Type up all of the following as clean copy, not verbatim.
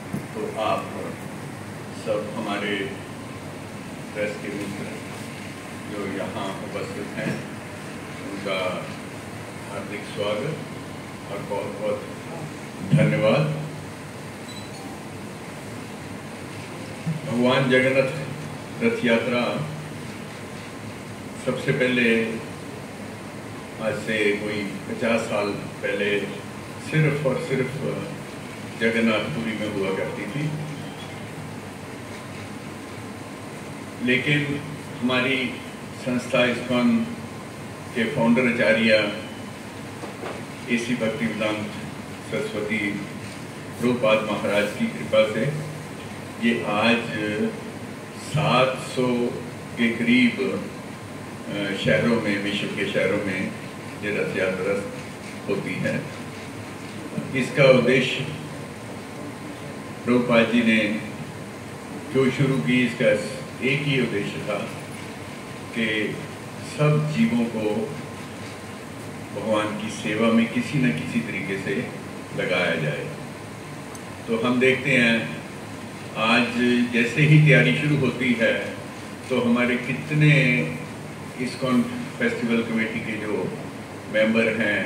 तो आप सब हमारे प्रेस के मित्र जो यहाँ उपस्थित हैं उनका हार्दिक स्वागत और बहुत बहुत धन्यवाद। भगवान जगन्नाथ रथ यात्रा सबसे पहले आज से कोई 50 साल पहले सिर्फ और सिर्फ जगन्नाथपुरी में हुआ करती थी, लेकिन हमारी संस्था इस्कॉन के फाउंडर आचार्य एसी भक्तिवेदांत सरस्वती प्रभुपाद महाराज की कृपा से ये आज 700 के करीब शहरों में, विश्व के शहरों में ये रथ यात्रा होती है। इसका उद्देश्य प्रभुपाद जी ने जो शुरू की, इसका एक ही उद्देश्य था कि सब जीवों को भगवान की सेवा में किसी न किसी तरीके से लगाया जाए। तो हम देखते हैं आज जैसे ही तैयारी शुरू होती है तो हमारे कितने इस्कॉन फेस्टिवल कमेटी के जो मेंबर हैं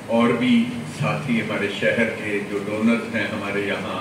और भी साथी हमारे शहर के जो डोनर्स हैं हमारे यहाँ,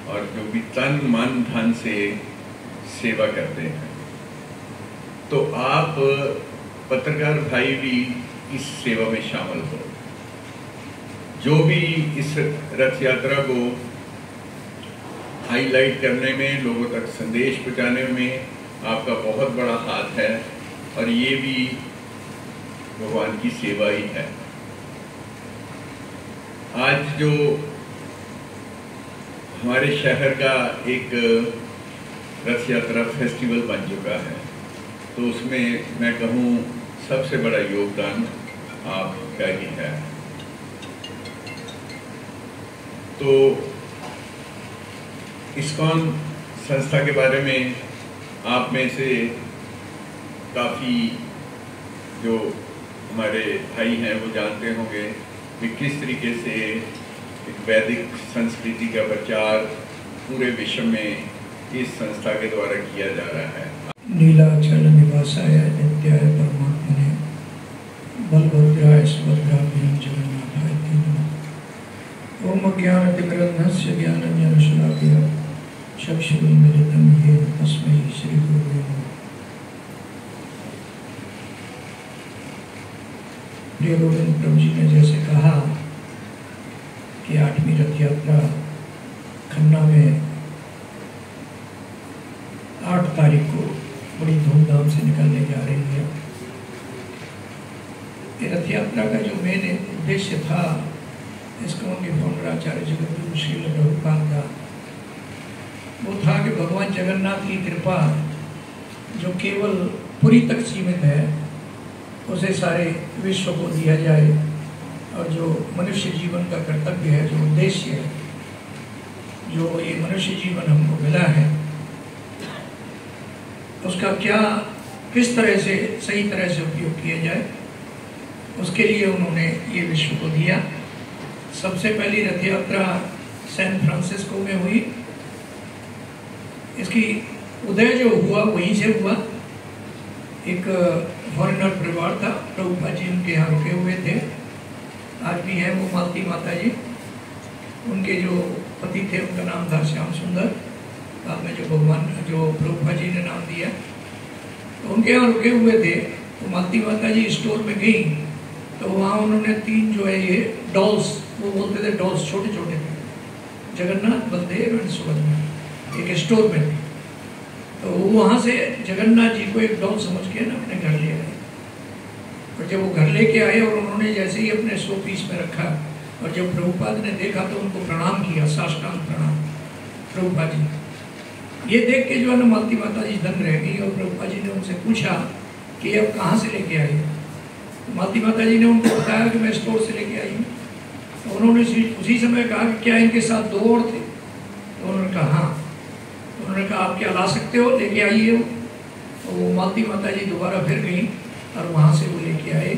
और जो भी तन मन धन से सेवा करते हैं, तो आप पत्रकार भाई भी इस सेवा में शामिल हो। जो भी इस रथ यात्रा को हाईलाइट करने में, लोगों तक संदेश पहुँचाने में आपका बहुत बड़ा हाथ है, और ये भी भगवान की सेवा ही है। आज जो हमारे शहर का एक रथ यात्रा फेस्टिवल बन चुका है, तो उसमें मैं कहूँ सबसे बड़ा योगदान आपका ही है। तो इस्कॉन संस्था के बारे में आप में से काफ़ी जो हमारे भाई हैं वो जानते होंगे कि किस तरीके से एक वैदिक संस्कृति का प्रचार पूरे विश्व में इस संस्था के द्वारा किया जा रहा है। नीलाचल निवासाय नित्याय परमात्मने बलभद्राय सुभद्राभ्यां जगन्नाथाय ते नमः। ओम अज्ञानतिमिरन्धस्य ज्ञानाञ्जनशलाकया चक्षुरुन्मीलितं येन तस्मै श्रीगुरवे नमः। प्रिय गोविंद प्रभु जी ने जैसे कहा कि 8वीं रथ यात्रा खन्ना में 8 तारीख को बड़ी धूमधाम से निकलने जा रही है। ये रथ यात्रा का जो मेन उद्देश्य था इस्कॉन के फाउंडर आचार्य जगद्गुरु श्रील प्रभुपाद का, वो था कि भगवान जगन्नाथ की कृपा जो केवल पुरी तक सीमित है उसे सारे विश्व को दिया जाए, और जो मनुष्य जीवन का कर्तव्य है, जो उद्देश्य है, जो ये मनुष्य जीवन हमको मिला है, उसका क्या किस तरह से सही तरह से उपयोग किया जाए, उसके लिए उन्होंने ये विश्व को दिया। सबसे पहली रथ यात्रा सैन फ्रांसिस्को में हुई। इसकी उदय जो हुआ वहीं से हुआ। एक फॉरेनर परिवार था, प्रभुपाद जी उनके यहाँ रुके हुए थे, आज भी हैं वो मालती माता जी। उनके जो पति थे उनका नाम था श्याम सुंदर, बाद में जो प्रभुपाद जी ने नाम दिया, तो उनके यहाँ रुके हुए थे। तो मालती माता जी स्टोर में गई तो वहाँ उन्होंने 3 जो है ये डॉल्स, वो बोलते थे डॉल्स, छोटे छोटे थे, जगन्नाथ, बलदेव एंड सुभद्रा, एक स्टोर में थे। तो वहाँ से जगन्नाथ जी को एक डॉल समझ के ना अपने घर ले आए, और जब वो घर लेके आए और उन्होंने जैसे ही अपने 100 पीस में रखा, और जब प्रभुपाद ने देखा तो उनको प्रणाम किया, साष्टांग प्रणाम प्रभुपाद जी। ये देख के जो है ना मालती माता जी दंग रह गई, और प्रभुपाद जी ने उनसे पूछा कि अब कहाँ से लेके आए? तो मालती माता जी ने उनको बताया कि मैं स्टोर से लेके आई हूँ। तो उन्होंने उसी समय कहा कि क्या इनके साथ 2 और थे? तो उन्होंने कहा हाँ। तो उन्होंने कहा आप क्या ला सकते हो, लेके आइए। तो वो मालती माता जी दोबारा फिर गई और वहाँ से वो लेके आए,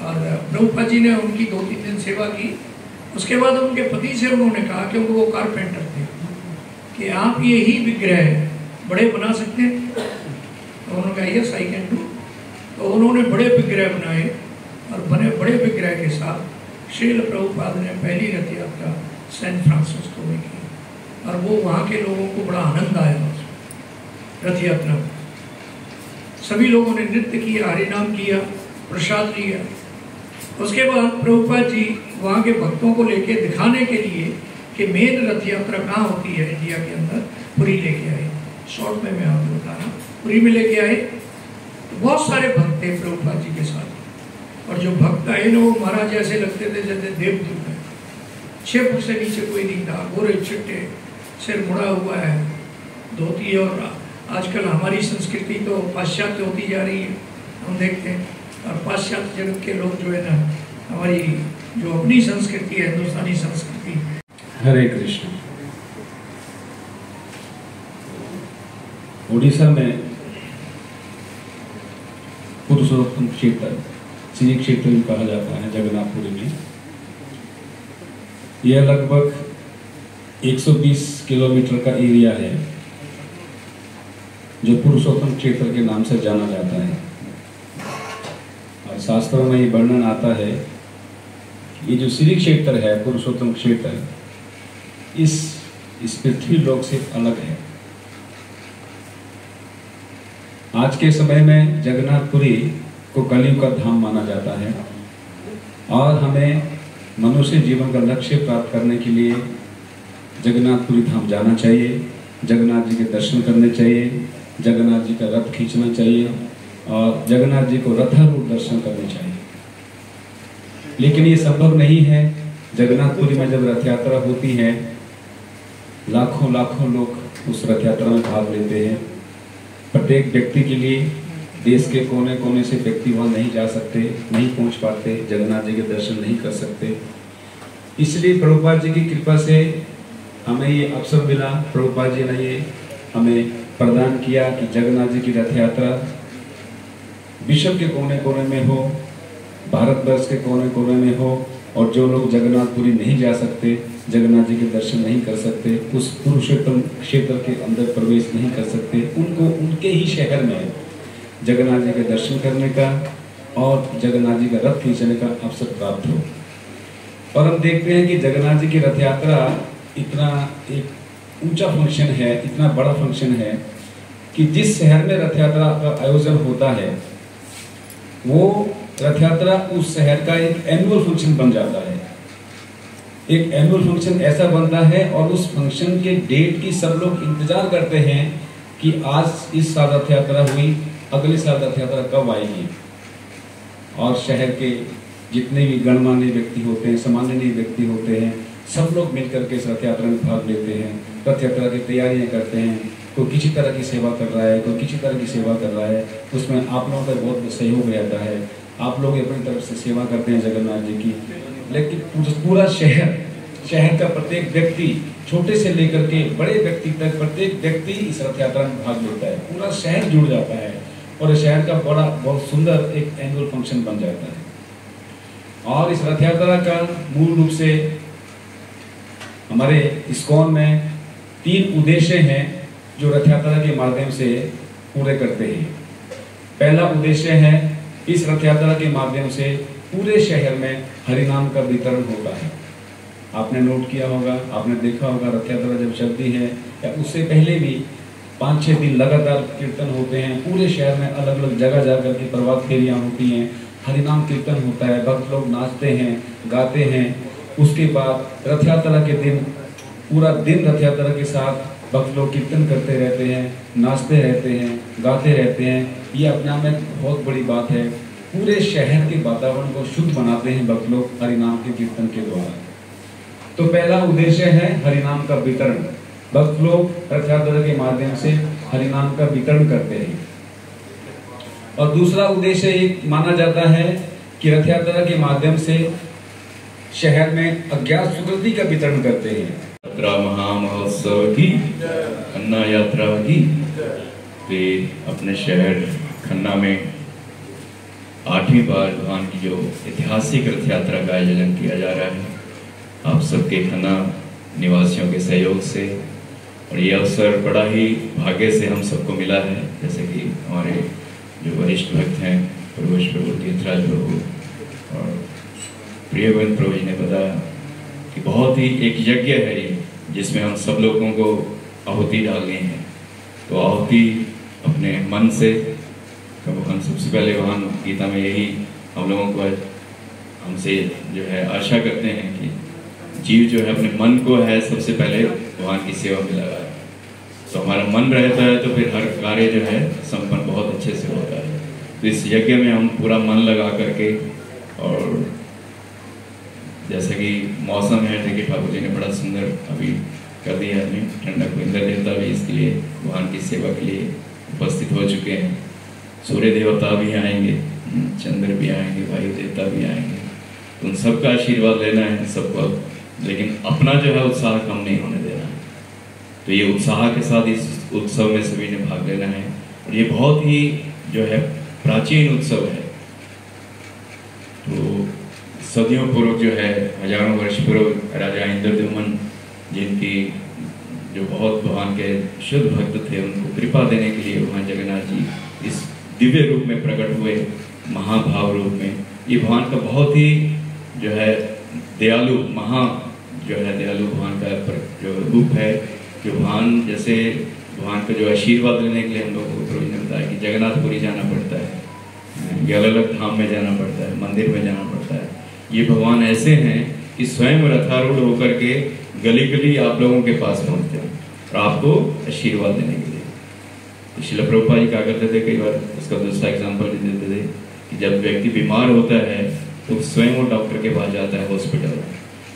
और प्रभुपाद जी ने उनकी 2-3 दिन सेवा की, उसके बाद उनके पति से उन्होंने कहा, क्योंकि वो कारपेंटर थे, कि आप यही विग्रह बड़े बना सकते हैं? तो उन्होंने कहा यस आई कैन डू। तो उन्होंने बड़े विग्रह बनाए और बड़े विग्रह के साथ श्रील प्रभुपाद ने पहली रथ यात्रा सैन फ्रांसिस्को में की, और वो वहाँ के लोगों को बड़ा आनंद आया उस रथ यात्रा में। सभी लोगों ने नृत्य किया, हरिनाम किया, प्रसाद लिया। उसके बाद प्रभुपाद जी वहाँ के भक्तों को लेके दिखाने के लिए कि मेन रथ यात्रा कहाँ होती है इंडिया के अंदर, पुरी लेके आए। शॉर्ट में मैं आपको बता रहा हूँ, पुरी में लेके आए। तो बहुत सारे भक्त थे प्रभुपाद जी के साथ, और जो भक्त आए ना वो महाराज ऐसे लगते थे जैसे देवदूत हैं। 6 फुट से नीचे कोई नहीं था, गोरे चिट्टे, सिर मुड़ा हुआ है, धोती। और आजकल हमारी संस्कृति तो पाश्चात्य होती जा रही है, हम देखते हैं, और पाश्चात्य जगत के लोग जो है ना, हमारी जो अपनी संस्कृति है, हिंदुस्तानी संस्कृति। हरे कृष्ण। उड़ीसा में पुरुषोत्तम क्षेत्र, श्री क्षेत्र भी कहा जाता है, जगन्नाथपुरी में। यह लगभग 120 किलोमीटर का एरिया है जो पुरुषोत्तम क्षेत्र के नाम से जाना जाता है। और शास्त्रों में ये वर्णन आता है, ये जो श्री क्षेत्र है, पुरुषोत्तम क्षेत्र, इस पृथ्वी लोक से अलग है। आज के समय में जगन्नाथपुरी को कलयुग का धाम माना जाता है, और हमें मनुष्य जीवन का लक्ष्य प्राप्त करने के लिए जगन्नाथपुरी धाम जाना चाहिए, जगन्नाथ जी के दर्शन करने चाहिए, जगन्नाथ जी का रथ खींचना चाहिए, और जगन्नाथ जी को रथारूढ़ दर्शन करने चाहिए। लेकिन ये संभव नहीं है। जगन्नाथपुरी में जब रथ यात्रा होती है, लाखों लाखों लोग उस रथ यात्रा में भाग लेते हैं। प्रत्येक व्यक्ति के लिए देश के कोने कोने से व्यक्ति वहाँ नहीं जा सकते, नहीं पहुँच पाते, जगन्नाथ जी के दर्शन नहीं कर सकते। इसलिए प्रभुपाद जी की कृपा से हमें ये अवसर मिला। प्रभुपाद जी ने ये हमें प्रदान किया कि जगन्नाथ जी की रथ यात्रा विश्व के कोने कोने में हो, भारतवर्ष के कोने कोने में हो, और जो लोग जगन्नाथपुरी नहीं जा सकते, जगन्नाथ जी के दर्शन नहीं कर सकते, उस पुरुषोत्तम क्षेत्र के अंदर प्रवेश नहीं कर सकते, उनको उनके ही शहर में जगन्नाथ जी के दर्शन करने का और जगन्नाथ जी का रथ खींचने का अवसर प्राप्त हो। और हम देखते हैं कि जगन्नाथ जी की रथ यात्रा इतना एक ऊंचा फंक्शन है, इतना बड़ा फंक्शन है कि जिस शहर में रथ यात्रा का आयोजन होता है, वो रथ यात्रा उस शहर का एक एनुअल फंक्शन बन जाता है। एक एनुअल फंक्शन ऐसा बनता है, और उस फंक्शन के डेट की सब लोग इंतजार करते हैं कि आज इस साल रथ यात्रा हुई, अगले साल रथ यात्रा कब आएगी। और शहर के जितने भी गणमान्य व्यक्ति होते हैं, सम्माननीय व्यक्ति होते हैं, सब लोग मिलकर के इस रथ यात्रा में भाग लेते हैं, रथ यात्रा की तैयारियां करते हैं। कोई किसी तरह की सेवा कर रहा है, कोई किसी तरह की सेवा कर रहा है, उसमें आप लोगों का बहुत सहयोग रहता है। आप लोग अपनी तरफ से सेवा करते हैं जगन्नाथ जी की, लेकिन पूरा शहर का प्रत्येक व्यक्ति, छोटे से लेकर के बड़े व्यक्ति तक, प्रत्येक व्यक्ति इस रथ यात्रा में भाग लेता है। पूरा शहर जुड़ जाता है, और शहर का बहुत सुंदर एक एनुअल फंक्शन बन जाता है। और इस रथ यात्रा का मूल रूप से हमारे इस्कॉन में 3 उद्देश्य हैं जो रथ यात्रा के माध्यम से पूरे करते हैं। पहला उद्देश्य है, इस रथ यात्रा के माध्यम से पूरे शहर में हरिनाम का वितरण होता है। आपने नोट किया होगा, आपने देखा होगा, रथ यात्रा जब चलती है या उससे पहले भी 5-6 दिन लगातार कीर्तन होते हैं। पूरे शहर में अलग अलग जगह जाकर के प्रभात फेरियाँ होती हैं, हरिनाम कीर्तन होता है, भक्त लोग नाचते हैं, गाते हैं। उसके बाद रथ यात्रा के दिन पूरा दिन रथ यात्रा के साथ भक्त लोग कीर्तन करते रहते हैं, नाचते रहते हैं, गाते रहते हैं। ये अपने आप में बहुत बड़ी बात है। पूरे शहर के वातावरण को शुद्ध बनाते हैं भक्त लोग हरिनाम के कीर्तन के द्वारा। तो पहला उद्देश्य है हरिनाम का वितरण। भक्त लोग रथ यात्रा के माध्यम से हरिनाम का वितरण करते हैं। और दूसरा उद्देश्य एक माना जाता है कि रथ यात्रा के माध्यम से शहर में अज्ञात सुकृति का वितरण करते हैं। यात्रा महामहोत्सव की, खन्ना यात्रा की, वे अपने शहर खन्ना में 8वीं बार भगवान की जो ऐतिहासिक रथ यात्रा का आयोजन किया जा रहा है। आप सबके खन्ना निवासियों के सहयोग से, और ये अवसर बड़ा ही भाग्य से हम सबको मिला है। जैसे कि हमारे जो वरिष्ठ भक्त हैं प्रभु तीर्थराज प्रभु और प्रिय गोविंद प्रभु जी ने बताया कि बहुत ही एक यज्ञ है ये, जिसमें हम सब लोगों को आहुति डालनी है। तो आहुति अपने मन से, तो हम सबसे पहले भगवान गीता में यही हम लोगों को हमसे जो है आशा करते हैं कि जीव जो है अपने मन को है सबसे पहले भगवान की सेवा में लगाए। तो हमारा मन रहता है तो फिर हर कार्य जो है संपन्न बहुत अच्छे से होता है। तो इस यज्ञ में हम पूरा मन लगा करके, और जैसा कि मौसम है, देखिए ठाकुर जी ने बड़ा सुंदर अभी कर दिया है ठंडक को। इंद्र देवता भी इसके लिए भगवान की सेवा के लिए उपस्थित हो चुके हैं। सूर्य देवता भी आएंगे, चंद्र भी आएंगे, वायु देवता भी आएंगे। तो उन सबका आशीर्वाद लेना है सबको, लेकिन अपना जो है उत्साह कम नहीं होने देना है। तो ये उत्साह के साथ इस उत्सव में सभी ने भाग लेना है। और ये बहुत ही जो है प्राचीन उत्सव है। तो सदियों पूर्व जो है, हजारों वर्ष पूर्व राजा इंद्रद्युम्न, जिनकी जो बहुत भगवान के शुद्ध भक्त थे, उनको कृपा देने के लिए भगवान जगन्नाथ जी इस दिव्य रूप में प्रकट हुए, महाभाव रूप में। ये भगवान का बहुत ही जो है दयालु जो है दयालु भगवान का जो रूप है। जो भगवान जैसे भगवान का जो आशीर्वाद लेने के लिए हम लोगों को प्रभु ने बताया कि जगन्नाथपुरी जाना पड़ता है, ये अलग अलग धाम में जाना पड़ता है, मंदिर में जाना पड़ता है। ये भगवान ऐसे हैं कि स्वयं रथारूढ़ होकर के गली गली आप लोगों के पास पहुंचते हैं और आपको आशीर्वाद देने के लिए। तो श्रील प्रभुपाद जी क्या करते थे, कई बार उसका दूसरा एग्जाम्पल भी देते थे कि जब व्यक्ति बीमार होता है तो स्वयं वो डॉक्टर के पास जाता है हॉस्पिटल में,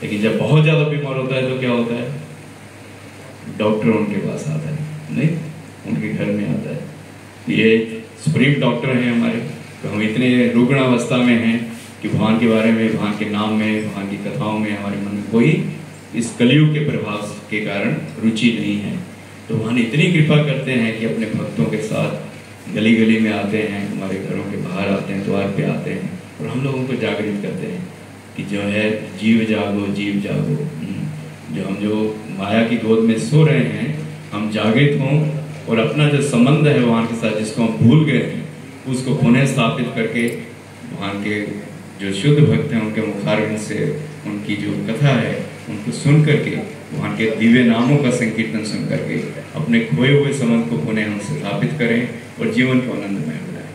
लेकिन जब बहुत ज़्यादा बीमार होता है तो क्या होता है, डॉक्टर उनके पास आता है, नहीं उनके घर में आता है। ये सुप्रीम डॉक्टर हैं हमारे। तो हम इतने रुग्ण अवस्था में हैं कि भगवान के बारे में, भगवान के नाम में, भगवान की कथाओं में हमारे मन में कोई इस कलयुग के प्रभाव के कारण रुचि नहीं है। तो भगवान इतनी कृपा करते हैं कि अपने भक्तों के साथ गली गली में आते हैं, हमारे घरों के बाहर आते हैं, द्वार पे आते हैं और हम लोगों को जागृत करते हैं कि जो है जीव जागो, जीव जागो। जो माया की गोद में सो रहे हैं, हम जागृत हों और अपना जो संबंध है भगवान के साथ, जिसको हम भूल गए हैं, उसको पुनः स्थापित करके भगवान के जो शुद्ध भक्त हैं उनके मुखारविंद से उनकी जो कथा है उनको सुन करके, भगवान के दिव्य नामों का संकीर्तन सुन करके अपने खोए हुए संबंध को पुनः हम स्थापित करें और जीवन को आनंदमय बनाएं।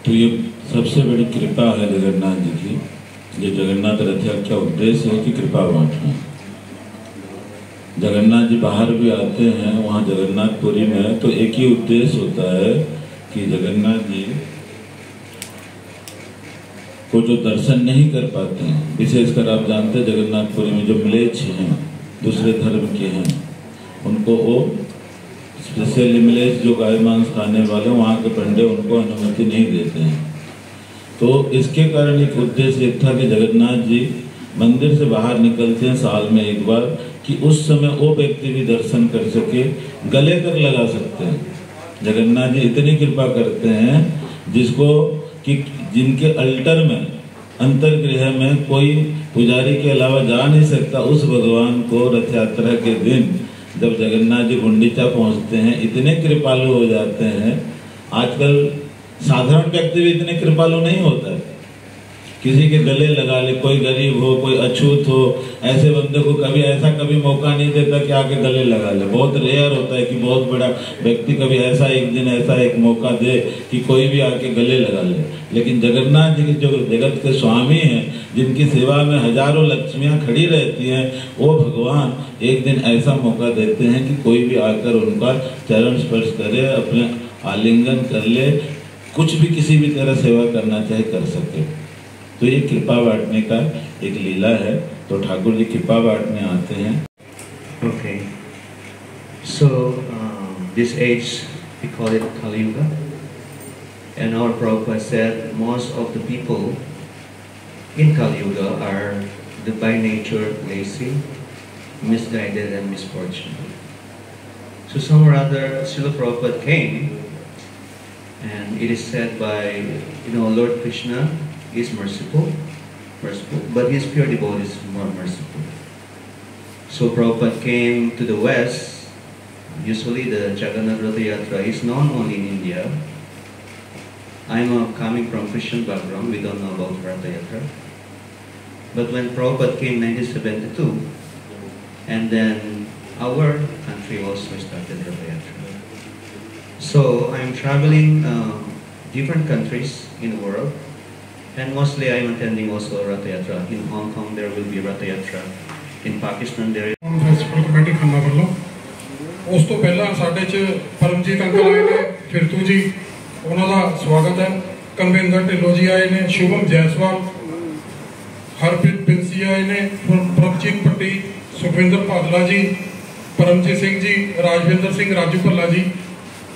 तो ये सबसे बड़ी कृपा है जगन्नाथ जी की। ये जगन्नाथ रथ यात्रा का उद्देश्य है कि कृपा बांटना। जगन्नाथ जी बाहर भी आते हैं, वहाँ जगन्नाथपुरी में, तो एक ही उद्देश्य होता है कि जगन्नाथ जी को जो दर्शन नहीं कर पाते हैं, विशेषकर आप जानते हैं जगन्नाथपुरी में जो म्लेच्छ हैं, दूसरे धर्म के हैं, उनको वो स्पेशली म्लेच्छ जो गाय मांस खाने वाले, वहाँ के पंडे उनको अनुमति नहीं देते हैं। तो इसके कारण एक उद्देश्य एक था कि जगन्नाथ जी मंदिर से बाहर निकलते हैं साल में एक बार, कि उस समय वो व्यक्ति भी दर्शन कर सके, गले तक लगा सकते हैं। जगन्नाथ जी इतनी कृपा करते हैं जिसको कि जिनके अल्टर में, अंतर्गृह में कोई पुजारी के अलावा जा नहीं सकता, उस भगवान को रथ यात्रा के दिन जब जगन्नाथ जी गुंडीचा पहुंचते हैं, इतने कृपालु हो जाते हैं। आजकल साधारण व्यक्ति भी इतने कृपालु नहीं होता है, किसी के गले लगा ले, कोई गरीब हो, कोई अछूत हो, ऐसे बंदे को कभी मौका नहीं देता कि आके गले लगा ले। बहुत रेयर होता है कि बहुत बड़ा व्यक्ति कभी ऐसा एक दिन ऐसा एक मौका दे कि कोई भी आके गले लगा ले। लेकिन जगन्नाथ जी जो जगत के स्वामी हैं, जिनकी सेवा में हजारों लक्ष्मियां खड़ी रहती हैं, वो भगवान एक दिन ऐसा मौका देते हैं कि कोई भी आकर उनका चरण स्पर्श करे, अपने आलिंगन कर ले, कुछ भी किसी भी तरह सेवा करना चाहे कर सके। तो ये कृपा बांटने का एक लीला है। तो ठाकुर जी कृपा बांटने आते हैं। Okay, so this age we call it Kali Yuga, and our Prabhupada said most of the people in Kali Yuga are by nature lazy, misguided, and misfortunate. So somewhere or other, Srila Prabhupada came, and it is said by Lord Krishna is merciful, but his pure devotee is more merciful. So Prabhupada came to the West. Usually the Jagannath Ratha Yatra is known only in India. I'm coming from Christian background, we don't know about Ratha Yatra. But when Prabhupada came in 1972, and then our country also started Ratha Yatra. So I'm traveling different countries in the world, and mostly I'm attending also Ratha Yatra. In Hong Kong there will be Ratha Yatra. In Pakistan there is festival committee Khanna ਵੱਲੋਂ ਉਸ ਤੋਂ ਪਹਿਲਾਂ ਸਾਡੇ 'ਚ Paramjit uncle ਆਏ ਨੇ, ਫਿਰਤੂ ਜੀ, ਉਹਨਾਂ ਦਾ ਸਵਾਗਤ ਹੈ। ਕਨਵਿੰਦਰ ਢਿੱਲੋਂ ਜੀ ਆਏ ਨੇ, ਸ਼ੁਭਮ ਜੈਸਵਾਲ, ਹਰਪ੍ਰੀਤ ਬਿੰਸੀ ਆਏ ਨੇ, ਪ੍ਰਭਜੀਤ ਪੱਟੀ, ਸੁਖਵਿੰਦਰ ਭਾਦਲਾ ਜੀ, ਪਰਮਜੀਤ ਸਿੰਘ ਜੀ, ਰਾਜਵਿੰਦਰ ਸਿੰਘ, ਰਾਜੂ ਭੱਲਾ ਜੀ।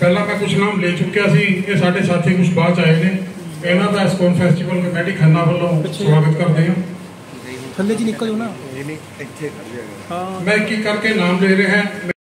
ਪਹਿਲਾਂ ਮੈਂ ਕੁਝ ਨਾਮ ਲੈ ਚੁੱਕਿਆ ਸੀ, ਇਹ ਸਾਡੇ ਸਾਥੀ ਕੁਝ ਬਾਅਦ 'ਚ ਆਏ ਨੇ। ਇਹਨਾਂ ਦਾ ਇਸਕॉन ਫੈਸਟੀਵਲ ਕਮੇਟੀ ਖੰਨਾ ਵੱਲੋਂ ਸਵਾਗਤ ਕਰਦੇ ਹਾਂ। ਥੱਲੇ ਜੀ ਨਿਕਲ ਜਾਓ ਨਾ। मैं एक एक करके नाम ले रहे हैं।